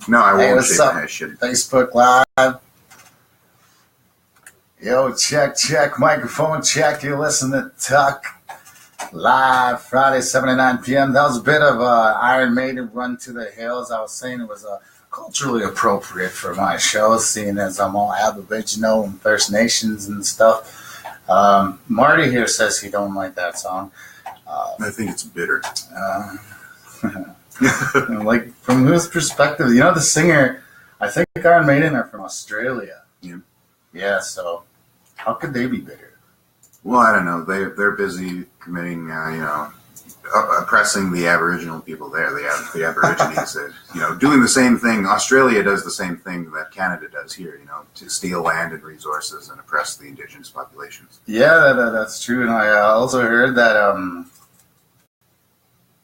No, I won't what's shake up? my head. Shit. Facebook Live. Yo, check, microphone check. You're listening to Tukk Live, Friday, 7 to 9 p.m. That was a bit of Iron Maiden, Run to the Hills. I was saying it was culturally appropriate for my show, seeing as I'm all Aboriginal and First Nations and stuff. Marty here says he don't like that song. I think it's bitter. Like, from whose perspective? You know, the singer, I think Iron Maiden are from Australia. Yeah. Yeah, so how could they be bitter? Well, I don't know. They're busy committing, oppressing the Aboriginal people there. The Aborigines, doing the same thing. Australia does the same thing that Canada does here. To steal land and resources and oppress the indigenous populations. Yeah, that's true. And I also heard that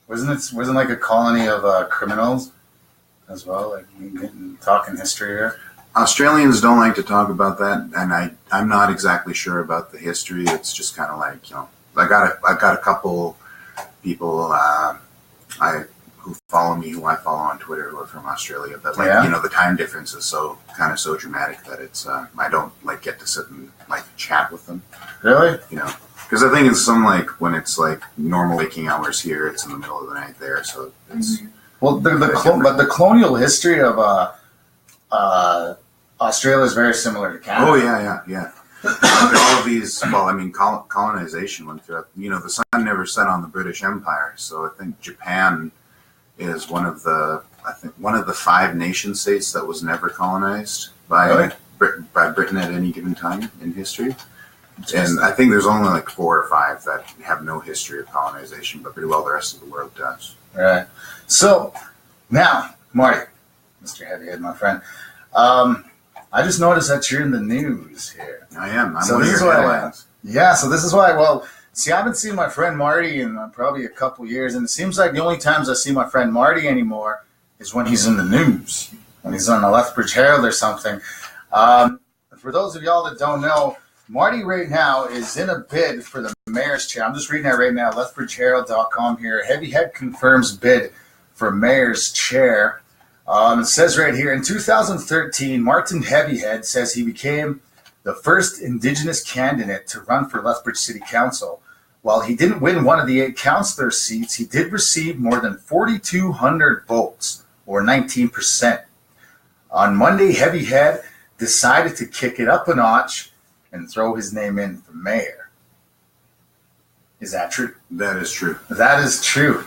wasn't like a colony of criminals as well. Like, talking history here. Australians don't like to talk about that, and I'm not exactly sure about the history. It's just kind of like, I got a couple people who follow me, who I follow on Twitter, who are from Australia. But the time difference is so dramatic that it's I don't get to sit and chat with them. Really? Because I think it's when it's normal waking hours here, it's in the middle of the night there, so it's but the colonial history of Australia is very similar to Canada. Oh yeah. All of these, colonization went through. The sun never set on the British Empire, so I think Japan is one of the 5 nation states that was never colonized by Britain at any given time in history. And I think there's only 4 or 5 that have no history of colonization, but pretty well the rest of the world does. Right. So now, Marty, Mr. Heavyhead, my friend, I just noticed that you're in the news here. I am. I'm so one of your headlines. So this is why. Well, see, I haven't seen my friend Marty in probably a couple years, and it seems like the only times I see my friend Marty anymore is when he's in the news, when he's on the Lethbridge Herald or something. For those of y'all that don't know, Marty right now is in a bid for the mayor's chair. I'm just reading that right now, lethbridgeherald.com here. Heavyhead confirms bid for mayor's chair. It says right here, in 2013, Martin Heavyhead says he became the first Indigenous candidate to run for Lethbridge City Council. While he didn't win one of the 8 councillor seats, he did receive more than 4,200 votes, or 19%. On Monday, Heavyhead decided to kick it up a notch and throw his name in for mayor. Is that true? That is true. That is true.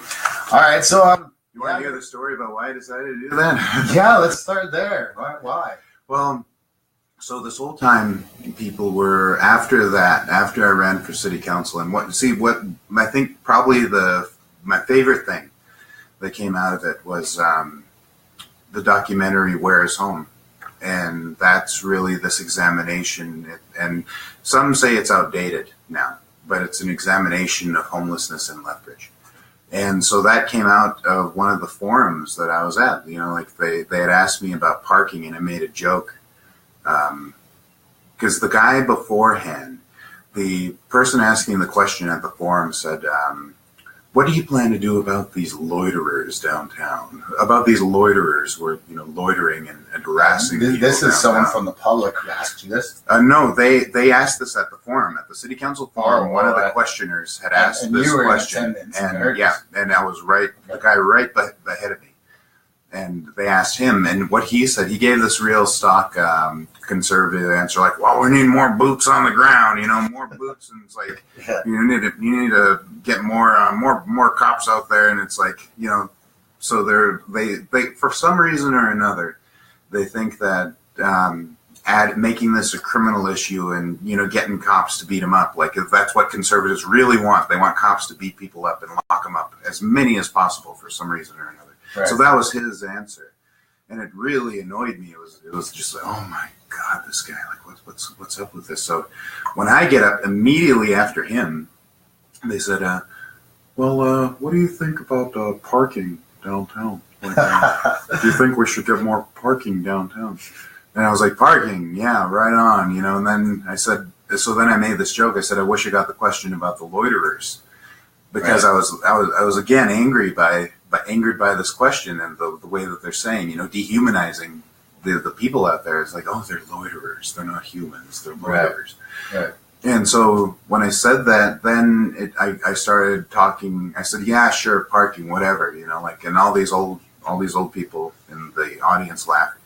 All right, so you want to hear the story about why I decided to do that? Yeah, let's start there. Why? Well, so this whole time, people were after I ran for city council, and what I think probably my favorite thing that came out of it was the documentary Where's Home. And that's really this examination, and some say it's outdated now, but it's an examination of homelessness in Lethbridge. And so that came out of one of the forums that I was at. They had asked me about parking, and I made a joke. Because the guy beforehand, the person asking the question at the forum said, what do you plan to do about these loiterers downtown? About these loiterers who are, loitering and harassing people This is downtown. someone from the public who asked you this? No, they asked this at the forum, at the city council forum. One of the questioners had asked this question. And I was the guy right ahead of me. And they asked him, and what he said, he gave this real stock conservative answer, well, we need more boots on the ground, more boots, and it's you need to get more cops out there, and it's so they for some reason or another, they think that making this a criminal issue and getting cops to beat them up, if that's what conservatives really want, they want cops to beat people up and lock them up, as many as possible for some reason or another. Right. So that was his answer, and it really annoyed me. It was just oh my God, this guy, what's up with this? So when I get up immediately after him, they said, well, what do you think about parking downtown? Do you think we should get more parking downtown? And I was like, parking, yeah, right on, And then I said, so then I made this joke. I said, I wish I got the question about the loiterers, because right. I was again angry by angered by this question and the way that they're saying, dehumanizing the people out there. It's like, oh, they're loiterers. They're not humans. They're loiterers. Right. And so when I said that, then I started talking. I said, yeah, sure, parking, whatever, and all these old people in the audience laughed.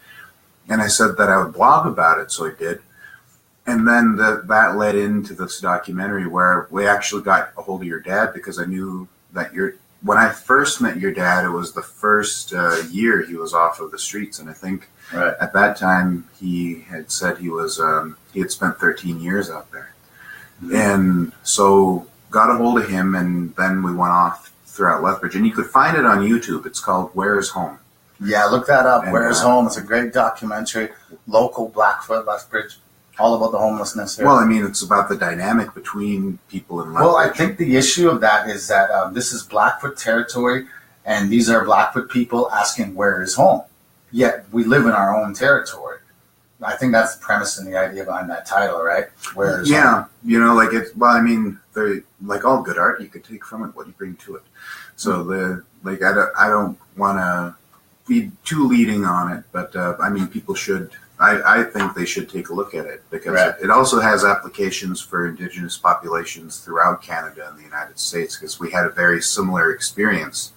And I said that I would blog about it, so I did. And then that led into this documentary where we actually got a hold of your dad, because I knew that when I first met your dad, it was the first year he was off of the streets. And I think at that time he had said he had spent 13 years out there. Mm-hmm. And so got a hold of him, and then we went off throughout Lethbridge. And you could find it on YouTube. It's called Where's Home? Yeah, look that up. And, Where's Home? It's a great documentary. Local Blackfoot, Lethbridge. All about the homelessness here. Well, I mean, it's about the dynamic between people in Lethbridge. Well, I think the issue of that is that this is Blackfoot territory, and these are Blackfoot people asking where is home. Yet we live in our own territory. I think that's the premise and the idea behind that title, right? Where is home? They're like all good art. You could take from it what you bring to it. So I don't want to be too leading on it, but people should. I think they should take a look at it, because it also has applications for Indigenous populations throughout Canada and the United States, because we had a very similar experience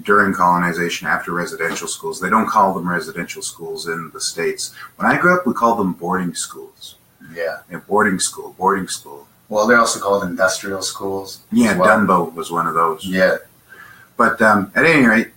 during colonization after residential schools. They don't call them residential schools in the States. When I grew up, we called them boarding schools. Yeah. Boarding school. Well, they're also called industrial schools. Yeah, Dunbo was one of those. Yeah. But at any rate,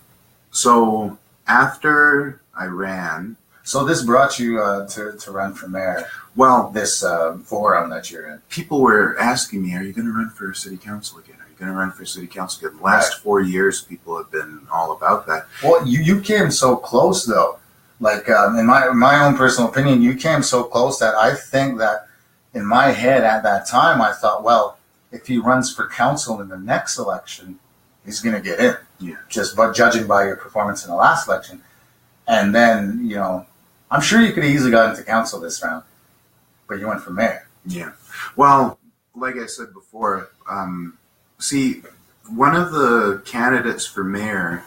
so after I ran. So this brought you to run for mayor. Well, this forum that you're in. People were asking me, "Are you going to run for city council again? Are you going to run for city council again?" The last 4 years, people have been all about that. Well, you came so close, though. Like in my own personal opinion, you came so close that I think that in my head at that time, I thought, well, if he runs for council in the next election, he's going to get in. Yeah. Just judging by your performance in the last election. And then, I'm sure you could have easily got into council this round, but you went for mayor. Yeah. Well, like I said before, one of the candidates for mayor,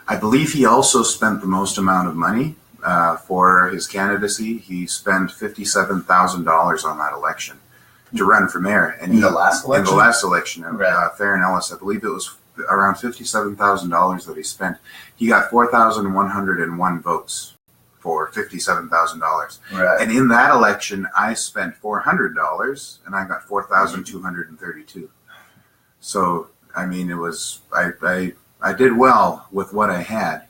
I believe he also spent the most amount of money for his candidacy. He spent $57,000 on that election to run for mayor. And in the last election? Farron Ellis, I believe it was around $57,000 that he spent. He got 4,101 votes for $57,000. Right. And in that election, I spent $400 and I got 4,232. So, it was, I did well with what I had,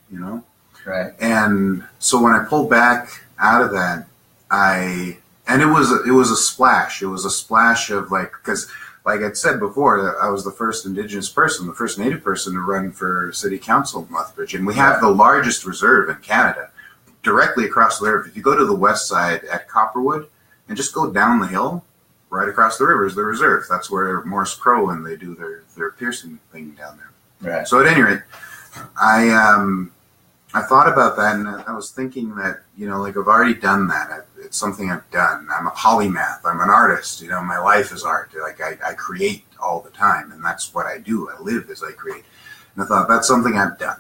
Right. And so when I pulled back out of that, it was a splash. It was a splash of because like I said before, I was the first Indigenous person, the first Native person to run for city council in Lethbridge. And we have the largest reserve in Canada, directly across the river. If you go to the west side at Copperwood and just go down the hill, right across the river is the reserve. That's where Morse Crow and they do their piercing thing down there. Right. So at any rate, I thought about that, and I was thinking that, I've already done that. It's something I've done. I'm a polymath. I'm an artist. My life is art. I create all the time, and that's what I do. I live as I create. And I thought, that's something I've done.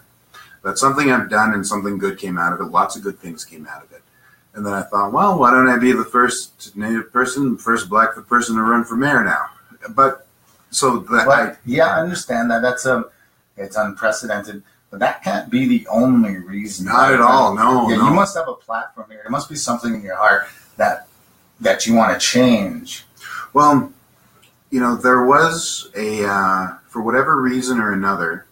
That's something I've done, and something good came out of it. Lots of good things came out of it. And then I thought, well, why don't I be the first Native person, first Blackfoot person to run for mayor now? I understand that. It's unprecedented. But that can't be the only reason. Not at all. No. You must have a platform here. There must be something in your heart that you want to change. Well, there was for whatever reason or another.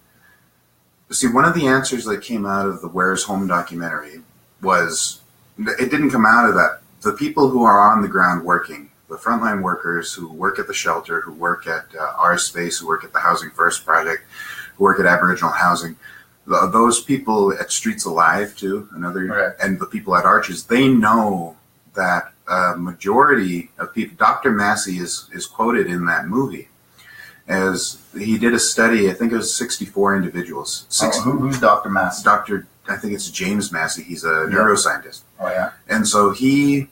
See, one of the answers that came out of the Where's Home documentary was, it didn't come out of that. The people who are on the ground working, the frontline workers who work at the shelter, who work at our space, who work at the Housing First Project, who work at Aboriginal housing, those people at Streets Alive too, and the people at Arches, they know that a majority of people, Dr. Massey is quoted in that movie as he did a study, I think it was 64 individuals. Who's Dr. Massey? I think it's James Massey. He's a neuroscientist. Oh, yeah. And so he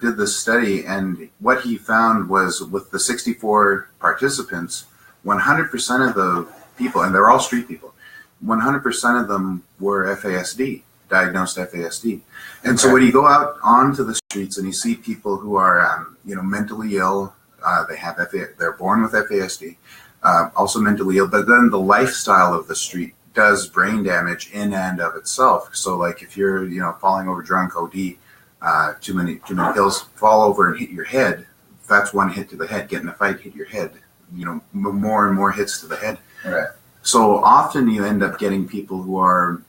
did this study, and what he found was with the 64 participants, 100% of the people, and they're all street people. 100% of them were FASD, diagnosed FASD. And so when you go out onto the streets and you see people who are, mentally ill, they're born with FASD, also mentally ill, but then the lifestyle of the street does brain damage in and of itself. So like if you're, falling over drunk, OD, too many pills, fall over and hit your head, that's one hit to the head. Get in a fight, hit your head, more and more hits to the head. Right. So often you end up getting people who are,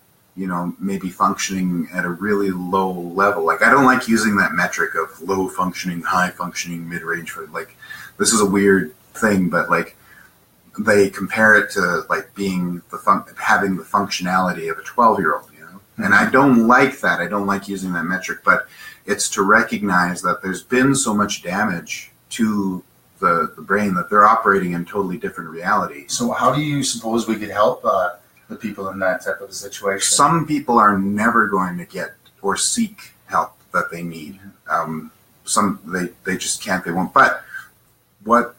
maybe functioning at a really low level. Like, I don't like using that metric of low functioning, high functioning, mid-range. Like, this is a weird thing, but like, they compare it to like being having the functionality of a 12-year-old, And I don't like that. I don't like using that metric, but it's to recognize that there's been so much damage to the brain that they're operating in totally different reality. So how do you suppose we could help the people in that type of situation? Some people are never going to get or seek help that they need. Some they just can't, they won't. But what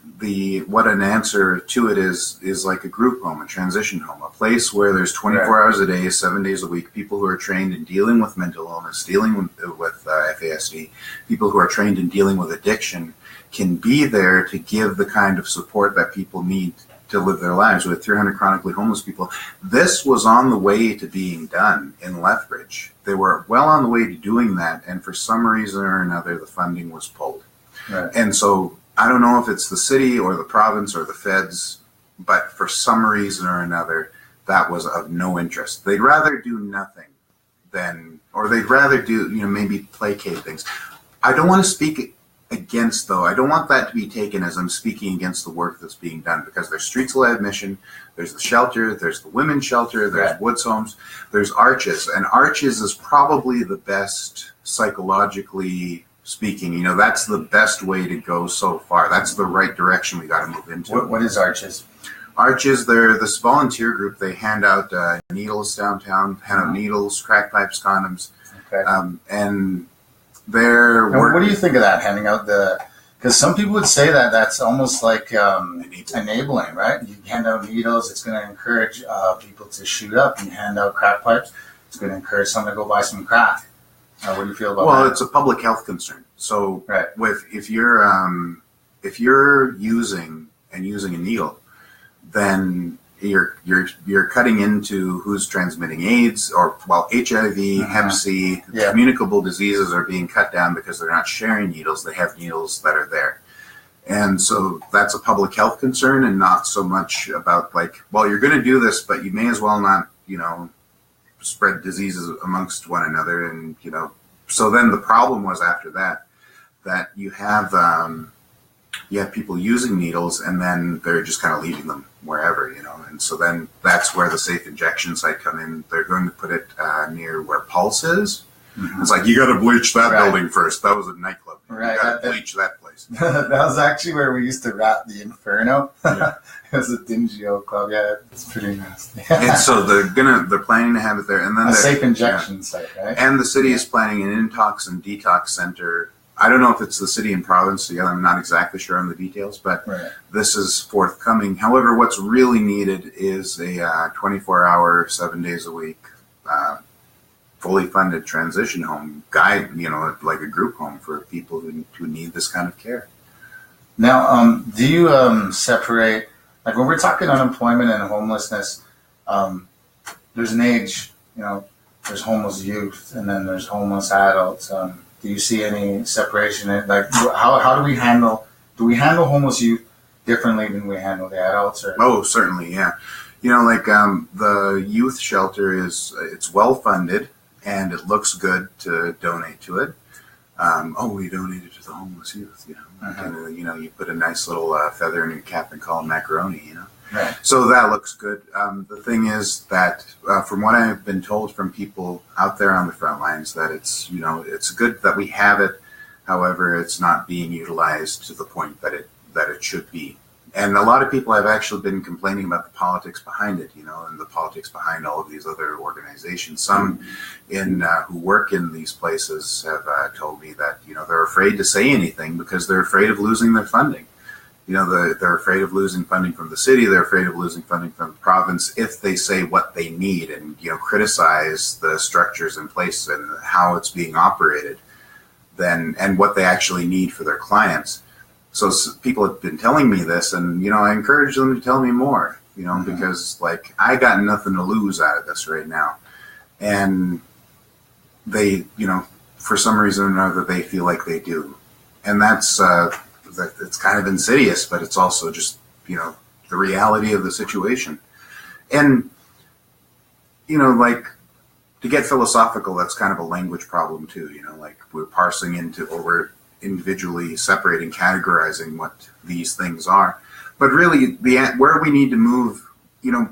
an answer to it is like a group home, a transition home, a place where there's 24 hours a day, 7 days a week, people who are trained in dealing with mental illness, dealing with FASD, people who are trained in dealing with addiction, can be there to give the kind of support that people need to live their lives. With 300 chronically homeless people, this was on the way to being done in Lethbridge. They were well on the way to doing that, and for some reason or another, the funding was pulled. Right. And so I don't know if it's the city or the province or the feds, but for some reason or another, that was of no interest. They'd rather do nothing or they'd rather do, maybe placate things. I don't want to speak against, though. I don't want that to be taken as I'm speaking against the work that's being done, because there's Streets Alive Mission, there's the shelter, there's the women's shelter, there's Woods Homes, there's Arches, and Arches is probably the best psychologically speaking. That's the best way to go so far. That's the right direction we got to move into. What is Arches? Arches, they're this volunteer group. They hand out needles downtown, hand out needles, crack pipes, condoms, and they're. And what do you think of that, handing out because some people would say that that's almost like enabling, right? You hand out needles, it's going to encourage people to shoot up. You hand out crack pipes, it's going to encourage someone to go buy some crack. What do you feel about that? Well, it's a public health concern. So if you're using a needle, then you're cutting into who's transmitting AIDS or HIV, Hep C, communicable diseases are being cut down because they're not sharing needles. They have needles that are there. And so that's a public health concern, and not so much about you're going to do this, but you may as well not, spread diseases amongst one another. And, so then the problem was after that you have people using needles, and then they're just kind of leaving them wherever, and so then that's where the safe injection site come in. They're going to put it near where Pulse is. Mm-hmm. It's like, you got to bleach that building first. That was a nightclub. Right. You got to bleach that place. That was actually where we used to rap the Inferno. Yeah. It was a dingy old club. Yeah, it's pretty nasty. And so they're planning to have it there, and then a safe injection site, right? And the city is planning an intox and detox center. I don't know if it's the city and province together. I'm not exactly sure on the details, but this is forthcoming. However, what's really needed is a 24-hour, 7 days a week, fully funded transition home like a group home for people who need this kind of care. Now, do you separate, when we're talking unemployment and homelessness, there's an age, there's homeless youth, and then there's homeless adults. Do you see any separation? How do we handle homeless youth differently than we handle the adults? Oh, certainly, yeah. The youth shelter it's well funded, and it looks good to donate to it. We donated to the homeless youth, And, you put a nice little feather in your cap and call them macaroni, Right. So that looks good. The thing is that from what I've been told from people out there on the front lines, that it's good that we have it. However, it's not being utilized to the point that it should be. And a lot of people have actually been complaining about the politics behind it, and the politics behind all of these other organizations. Some who work in these places have told me that, they're afraid to say anything because they're afraid of losing their funding. They're afraid of losing funding from the city. They're afraid of losing funding from the province if they say what they need and, criticize the structures in place and how it's being operated, and what they actually need for their clients. So people have been telling me this, and, I encourage them to tell me more, because, I got nothing to lose out of this right now. And they, for some reason or another, they feel like they do. And that's, it's kind of insidious, but it's also just, the reality of the situation. And, to get philosophical, that's kind of a language problem too, we're parsing into, or we're individually separating, categorizing what these things are. But really, where we need to move,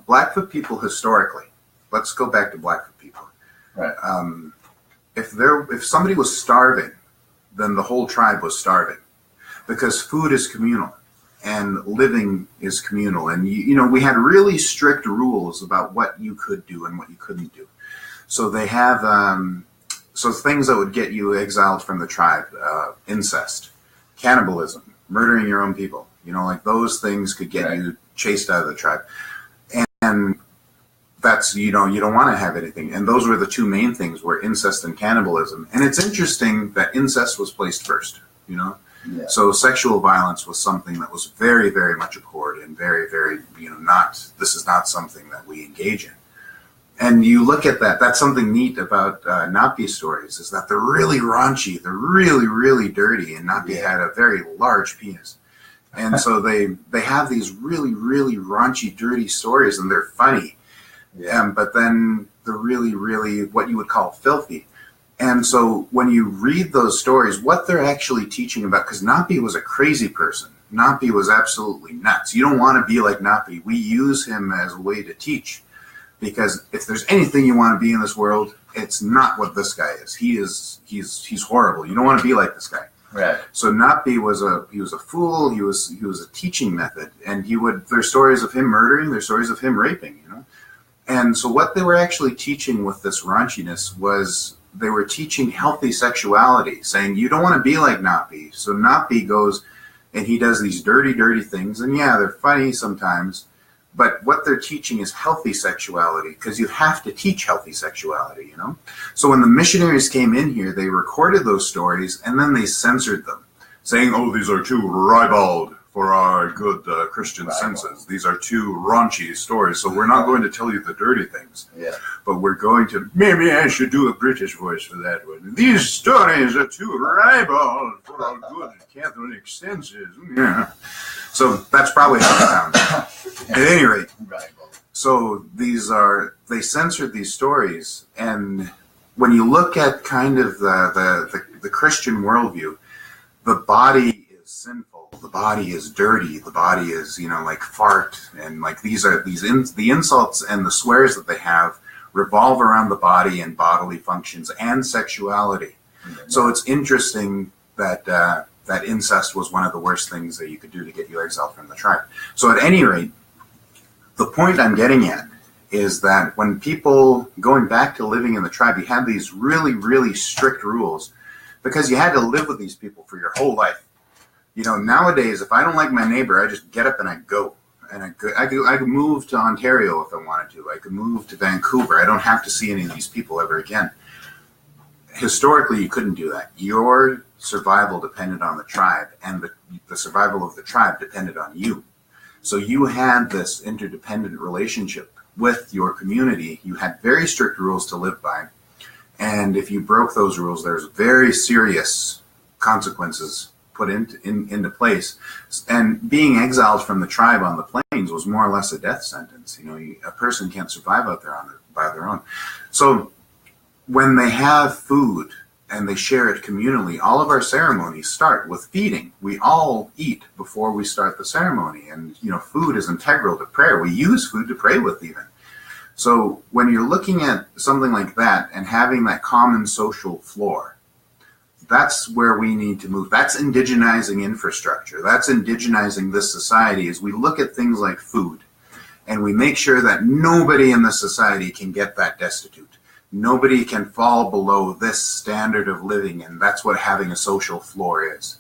Blackfoot people historically, let's go back to Blackfoot people. Right. If somebody was starving, then the whole tribe was starving, because food is communal and living is communal. And, we had really strict rules about what you could do and what you couldn't do. So they have, so things that would get you exiled from the tribe, incest, cannibalism, murdering your own people, those things could get you chased out of the tribe. And that's, you don't want to have anything. And those were the two main things, were incest and cannibalism. And it's interesting that incest was placed first, Yeah. So sexual violence was something that was very, very much abhorred and very, very, this is not something that we engage in. And you look at that, that's something neat about Napi stories, is that they're really raunchy, they're really, really dirty, and Napi had a very large penis. And so they have these really, really raunchy, dirty stories, and they're funny. Yeah. But then they're really, really what you would call filthy. And so when you read those stories, what they're actually teaching about, because Napi was a crazy person. Napi was absolutely nuts. You don't want to be like Napi. We use him as a way to teach. Because if there's anything you want to be in this world, it's not what this guy is. He's horrible. You don't want to be like this guy. Right. So Napi was a fool. He was a teaching method, and there's stories of him murdering. There's stories of him raping. And so what they were actually teaching with this raunchiness was they were teaching healthy sexuality, saying you don't want to be like Napi. So Napi goes and he does these dirty, dirty things, and they're funny sometimes. But what they're teaching is healthy sexuality, because you have to teach healthy sexuality, So when the missionaries came in here, they recorded those stories, and then they censored them, saying, these are too ribald for our good Christian senses. These are too raunchy stories, so we're not going to tell you the dirty things. Yeah. But we're going to, maybe I should do a British voice for that one. These stories are too ribald for our good Catholic senses. Yeah. So that's probably how it sounds. At any rate, so they censored these stories, and when you look at kind of the Christian worldview, the body is sinful, the body is dirty, the body is, fart, and the insults and the swears that they have revolve around the body and bodily functions and sexuality. Mm-hmm. So it's interesting that that incest was one of the worst things that you could do to get you exiled from the tribe. So at any rate, the point I'm getting at is that when people, going back to living in the tribe, you had these really, really strict rules because you had to live with these people for your whole life. Nowadays, if I don't like my neighbor, I just get up and I go. And I could move to Ontario if I wanted to. I could move to Vancouver. I don't have to see any of these people ever again. Historically, you couldn't do that. Your survival depended on the tribe, and the survival of the tribe depended on you. So you had this interdependent relationship with your community. You had very strict rules to live by, and if you broke those rules, there's very serious consequences put into place. And being exiled from the tribe on the plains was more or less a death sentence. A person can't survive out there by their own. So when they have food and they share it communally, all of our ceremonies start with feeding. We all eat before we start the ceremony. And, food is integral to prayer. We use food to pray with even. So when you're looking at something like that and having that common social floor, that's where we need to move. That's indigenizing infrastructure. That's indigenizing this society, as we look at things like food and we make sure that nobody in the society can get that destitute. Nobody can fall below this standard of living, and that's what having a social floor is.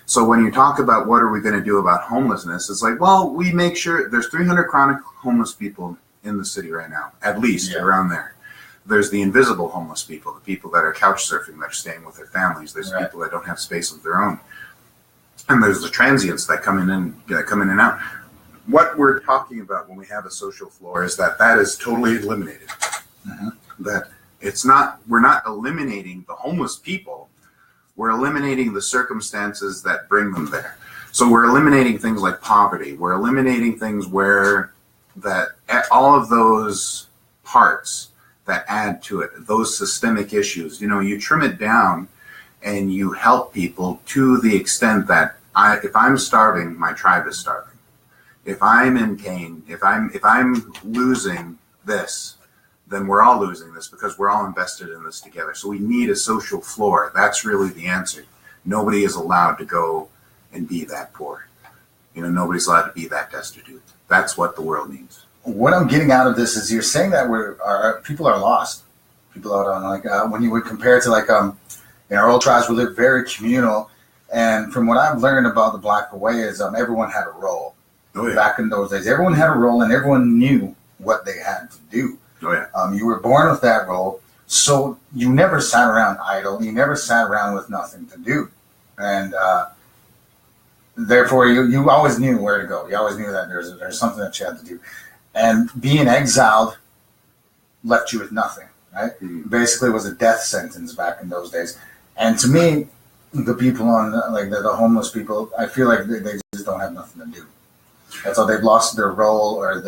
So when you talk about what are we going to do about homelessness, it's like, well, we make sure there's 300 chronic homeless people in the city right now, at least around there. There's the invisible homeless people, the people that are couch surfing, that are staying with their families. There's people that don't have space of their own. And there's the transients that come in and out. What we're talking about when we have a social floor is that is totally eliminated. That it's not, we're not eliminating the homeless people. We're eliminating the circumstances that bring them there. So we're eliminating things like poverty. We're eliminating things where that all of those parts that add to it, those systemic issues, you trim it down and you help people to the extent that if I'm starving, my tribe is starving. If I'm in pain, if I'm losing this, then we're all losing this because we're all invested in this together. So we need a social floor. That's really the answer. Nobody is allowed to go and be that poor. Nobody's allowed to be that destitute. That's what the world needs. What I'm getting out of this is you're saying that people are lost. People out on when you would compare it to in our old tribes, we lived very communal. And from what I've learned about the Black Away is everyone had a role. Oh, yeah. Back in those days, everyone had a role and everyone knew what they had to do. Oh, yeah. You were born with that role, so you never sat around idle. You never sat around with nothing to do. And therefore, you always knew where to go. You always knew that there's something that you had to do. And being exiled left you with nothing, right? Mm-hmm. Basically, it was a death sentence back in those days. And to me, the people on the homeless people, I feel like they just don't have nothing to do. That's all. They've lost their role, or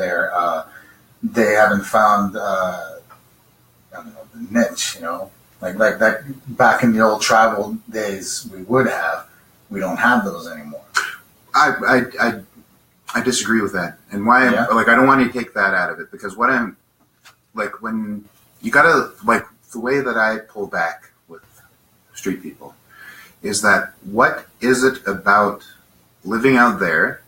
they haven't found the niche. Like that back in the old tribal days, we don't have those anymore. I disagree with that, and why I don't want you to take that out of it, because what I'm when you gotta the way that I pull back with street people is that what is it about living out there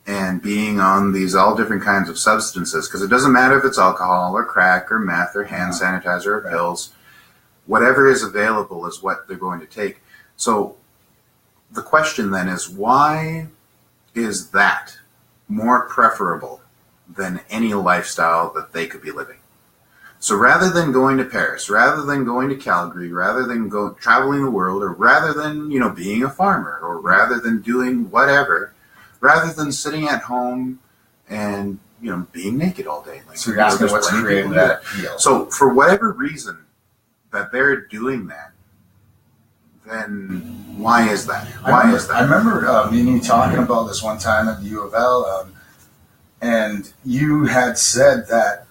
and being on these all different kinds of substances, because it doesn't matter if it's alcohol or crack or meth or hand sanitizer or pills, whatever is available is what they're going to take. So the question then is, why is that more preferable than any lifestyle that they could be living? So rather than going to Paris, rather than going to Calgary, rather than traveling the world, or rather than, being a farmer, or rather than doing whatever, rather than sitting at home and, being naked all day. So you're asking what's creating that appeal. So for whatever reason that they're doing that, then why is that? I remember me and you talking about this one time at the U of L, and you had said that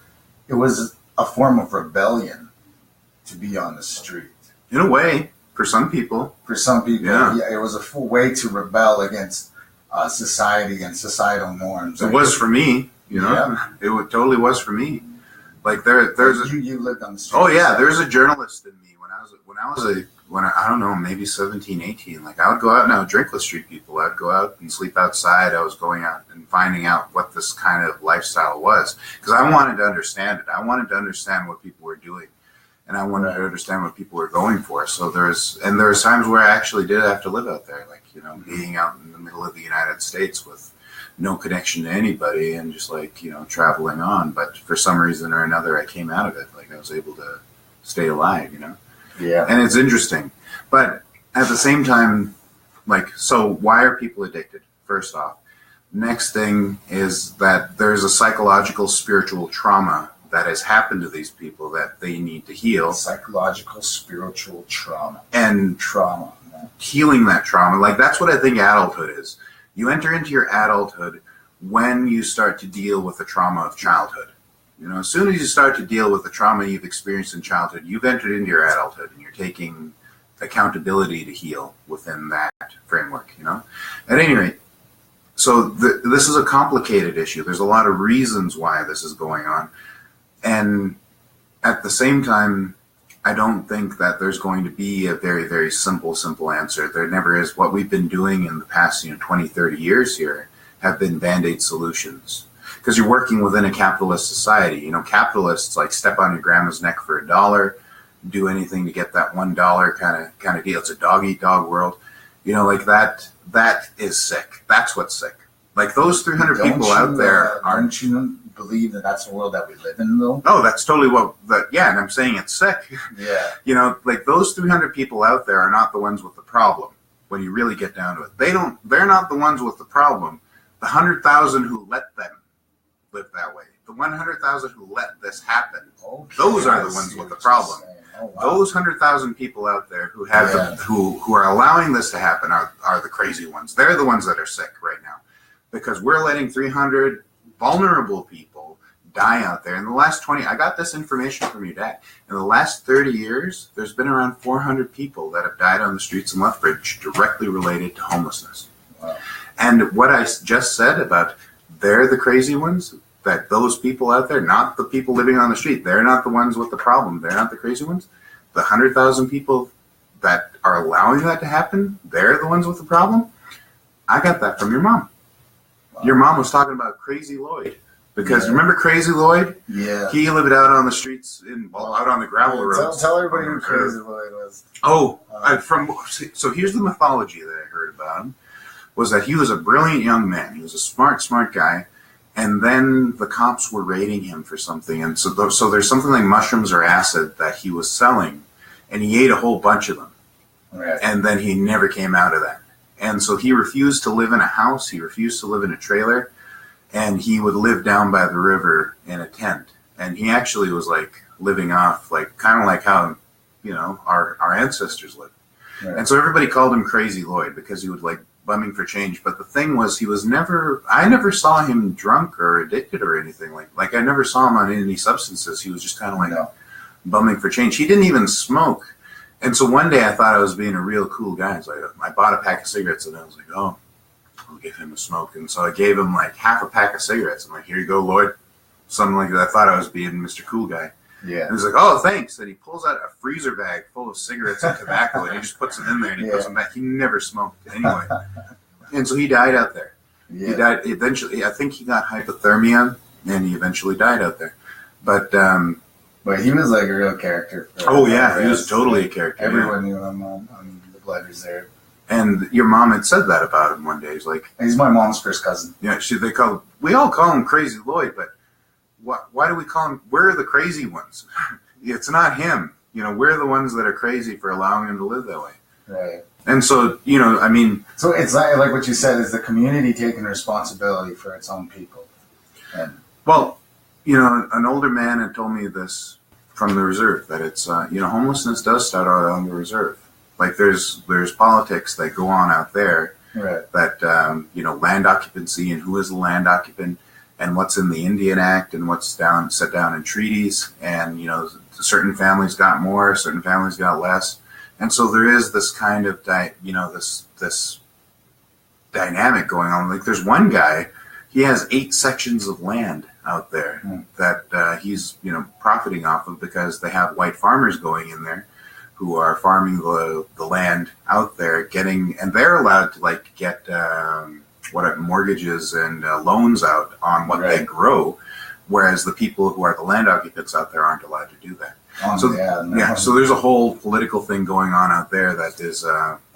it was a form of rebellion to be on the street. In a way, for some people. Yeah, it was a full way to rebel against society and societal norms. It was for me, It totally was for me. There's you lived on the street. Oh yeah, there's a journalist in me when I don't know, maybe 17, 18. I would go out and I would drink with street people. I'd go out and sleep outside. I was going out and finding out what this kind of lifestyle was, because I wanted to understand it. I wanted to understand what people were doing, and I wanted to understand what people were going for. So there's times where I actually did have to live out there, being out in the middle of the United States with no connection to anybody and just traveling on. But for some reason or another, I came out of it. I was able to stay alive, Yeah. And it's interesting. But at the same time, so why are people addicted? First off. Next thing is that there's a psychological, spiritual trauma that has happened to these people that they need to heal. Psychological, spiritual trauma. And trauma. Healing that trauma. That's what I think adulthood is. You enter into your adulthood when you start to deal with the trauma of childhood. As soon as you start to deal with the trauma you've experienced in childhood, you've entered into your adulthood and you're taking accountability to heal within that framework, At any rate, so this is a complicated issue. There's a lot of reasons why this is going on. And at the same time, I don't think that there's going to be a very, very simple answer. There never is. What we've been doing in the past 20, 30 years here have been Band-Aid solutions. Because you're working within a capitalist society. Capitalists step on your grandma's neck for $1, do anything to get that $1 kind of deal. It's a dog-eat-dog world. You know, like that is sick. That's what's sick. Like those 300 people out there aren't you believe that that's the world that we live in, though? Oh, that's totally yeah, and I'm saying it's sick. Yeah. You know, like those 300 people out there are not the ones with the problem when you really get down to it. They're not the ones with the problem. The 100,000 who let them live that way. The 100,000 who let this happen. Okay, those are the ones with the problem. Oh, wow. Those 100,000 people out there who have who are allowing this to happen are the crazy ones. They're the ones that are sick right now. Because we're letting 300 vulnerable people die out there. In the last 20, I got this information from your dad. In the last 30 years, there's been around 400 people that have died on the streets in Lethbridge directly related to homelessness. Wow. And what I just said about they're the crazy ones, that those people out there, not the people living on the street, they're not the ones with the problem. They're not the crazy ones. The 100,000 people that are allowing that to happen, they're the ones with the problem. I got that from your mom. Wow. Your mom was talking about Crazy Lloyd. Because remember Crazy Lloyd? Yeah. He lived out on the streets, out on the gravel roads. Tell everybody who Crazy Lloyd was. So here's the mythology that I heard about him, was that he was a brilliant young man. He was a smart guy. And then the cops were raiding him for something. And so there's something like mushrooms or acid that he was selling. And he ate a whole bunch of them. Right. And then he never came out of that. And so he refused to live in a house. He refused to live in a trailer. And he would live down by the river in a tent. And he actually was like living off, like kind of like how, you know, our ancestors lived. Right. And so everybody called him Crazy Lloyd because he would like bumming for change. But the thing was, I never saw him drunk or addicted or anything. Like I never saw him on any substances. He was just kind of like bumming for change. He didn't even smoke. And so one day I thought I was being a real cool guy. So I bought a pack of cigarettes and I was like, oh, I'll give him a smoke. And so I gave him like half a pack of cigarettes. I'm like, here you go, Lloyd. Something like that. I thought I was being Mr. Cool Guy. Yeah. And he's like, oh, thanks. And he pulls out a freezer bag full of cigarettes and tobacco, and he just puts them in there, and he puts them back. He never smoked anyway. And so he died out there. Yeah. He died eventually. I think he got hypothermia, and he eventually died out there. But he was like a real character. He was totally a character. Everyone knew him on the Blood Reserve. And your mom had said that about him one day. He's like, he's my mom's first cousin. Yeah, we all call him Crazy Lloyd, but why do we call him? We're the crazy ones. It's not him. You know, we're the ones that are crazy for allowing him to live that way. Right. And so, you know, I mean, so it's like what you said, is the community taking responsibility for its own people. And well, you know, an older man had told me this from the reserve, that it's you know, homelessness does start out on the reserve. Like there's politics that go on out there, right, that you know, land occupancy and who is the land occupant, and what's in the Indian Act and what's set down in treaties, and you know, certain families got more, certain families got less, and so there is this kind of this dynamic going on. Like there's one guy, he has 8 sections of land out there that he's, you know, profiting off of, because they have white farmers going in there who are farming the land out there, and they're allowed to like get mortgages and loans out on what they grow, whereas the people who are the land occupants out there aren't allowed to do that. So there's a whole political thing going on out there that is.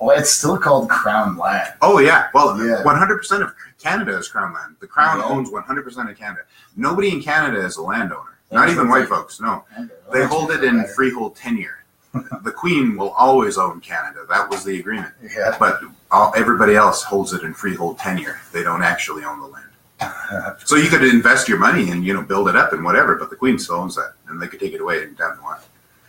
It's still called Crown land. Oh yeah, well, 100% of Canada is Crown land. The Crown owns 100% of Canada. Nobody in Canada is a landowner. Not even white folks. No, they hold it in freehold tenure. The Queen will always own Canada. That was the agreement. Yeah. But everybody else holds it in freehold tenure. They don't actually own the land. So you could invest your money and, you know, build it up and whatever, but the Queen still owns that, and they could take it away down the line.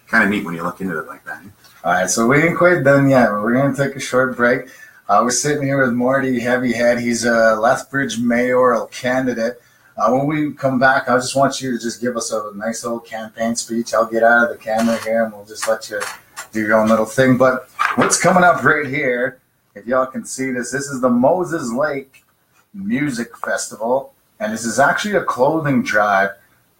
Kind of neat when you look into it like that. All right, so we ain't quite done yet. We're going to take a short break. We're sitting here with Marty Heavyhead. He's a Lethbridge mayoral candidate. When we come back, I just want you to just give us a nice little campaign speech. I'll get out of the camera here, and we'll just let you do your own little thing. But what's coming up right here, if y'all can see this is the Moses Lake Music Festival, and this is actually a clothing drive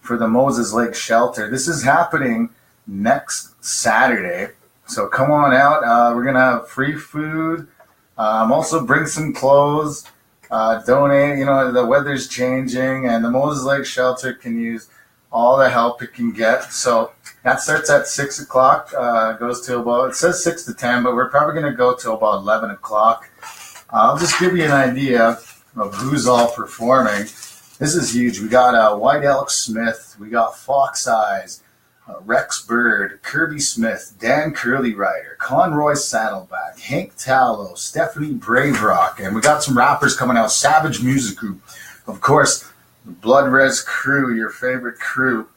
for the Moses Lake Shelter. This is happening next Saturday, so come on out. We're gonna have free food. Also bring some clothes. Donate. You know, the weather's changing, and the Moses Lake Shelter can use all the help it can get. So that starts at 6 o'clock, goes to about, it says 6 to 10, but we're probably going to go till about 11 o'clock. I'll just give you an idea of who's all performing. This is huge. We got White Elk Smith, we got Fox Eyes, Rex Bird, Kirby Smith, Dan Curly Rider, Conroy Saddleback, Hank Tallow, Stephanie Braverock, and we got some rappers coming out. Savage Music Group, of course, the Blood Res Crew, your favorite crew,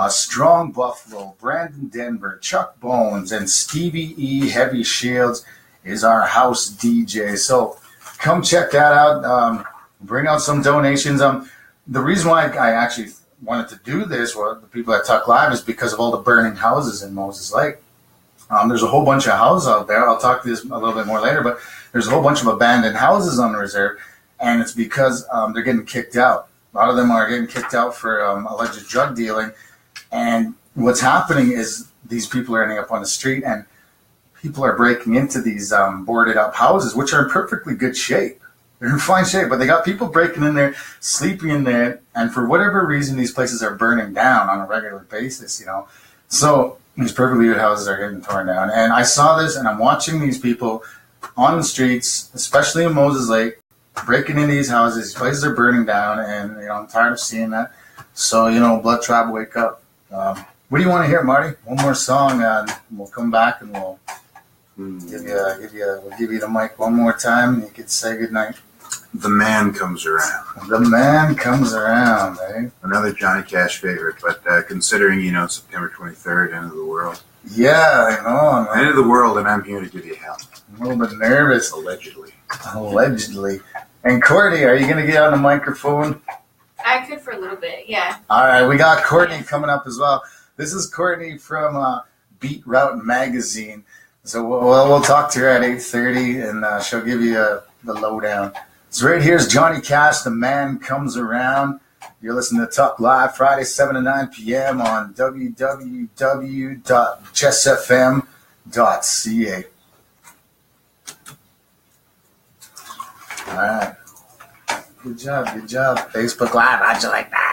Strong Buffalo, Brandon Denver, Chuck Bones, and Stevie E. Heavy Shields is our house DJ. So come check that out. Bring out some donations. The reason why I actually wanted to do this, well, the people at TukkLive, is because of all the burning houses in Moses Lake. There's a whole bunch of houses out there. I'll talk to this a little bit more later, but there's a whole bunch of abandoned houses on the reserve, and it's because they're getting kicked out. A lot of them are getting kicked out for alleged drug dealing, and what's happening is these people are ending up on the street, and people are breaking into these boarded up houses, which are in perfectly good shape. They're in fine shape, but they got people breaking in there, sleeping in there, and for whatever reason, these places are burning down on a regular basis, you know. So these perfectly good houses are getting torn down. And I saw this, and I'm watching these people on the streets, especially in Moses Lake, breaking into these houses. These places are burning down, and you know, I'm tired of seeing that. So, you know, Blood Tribe, wake up. What do you want to hear, Marty? One more song, and we'll come back and we'll give you the mic one more time, and you can say goodnight. The Man Comes Around. The Man Comes Around, eh? Another Johnny Cash favorite, but considering, you know, September 23rd, end of the world. Yeah, I know. End of the world, and I'm here to give you hell. I'm a little bit nervous. Allegedly. And Courtney, are you going to get on the microphone? I could for a little bit, yeah. All right, we got Courtney coming up as well. This is Courtney from Beat Route Magazine. So we'll talk to her at 8:30, and she'll give you the lowdown. So right here's Johnny Cash, The Man Comes Around. You're listening to Tukk Live, Friday, 7 to 9 p.m. on www.JessFm.ca. All right. Good job. Facebook Live. How'd you like that?